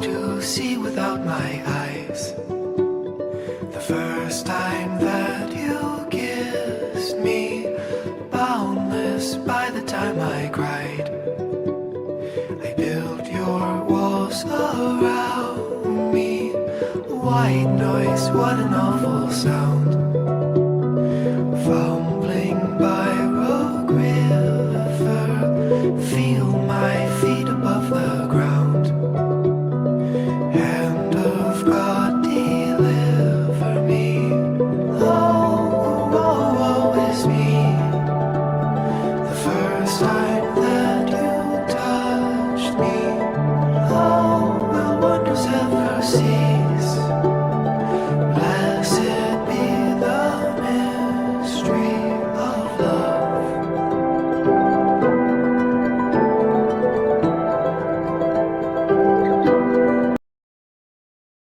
to see without my eyes. The first time that you kissed me, boundless by the time I cried. I built your walls around me. White noise, what an awful sound.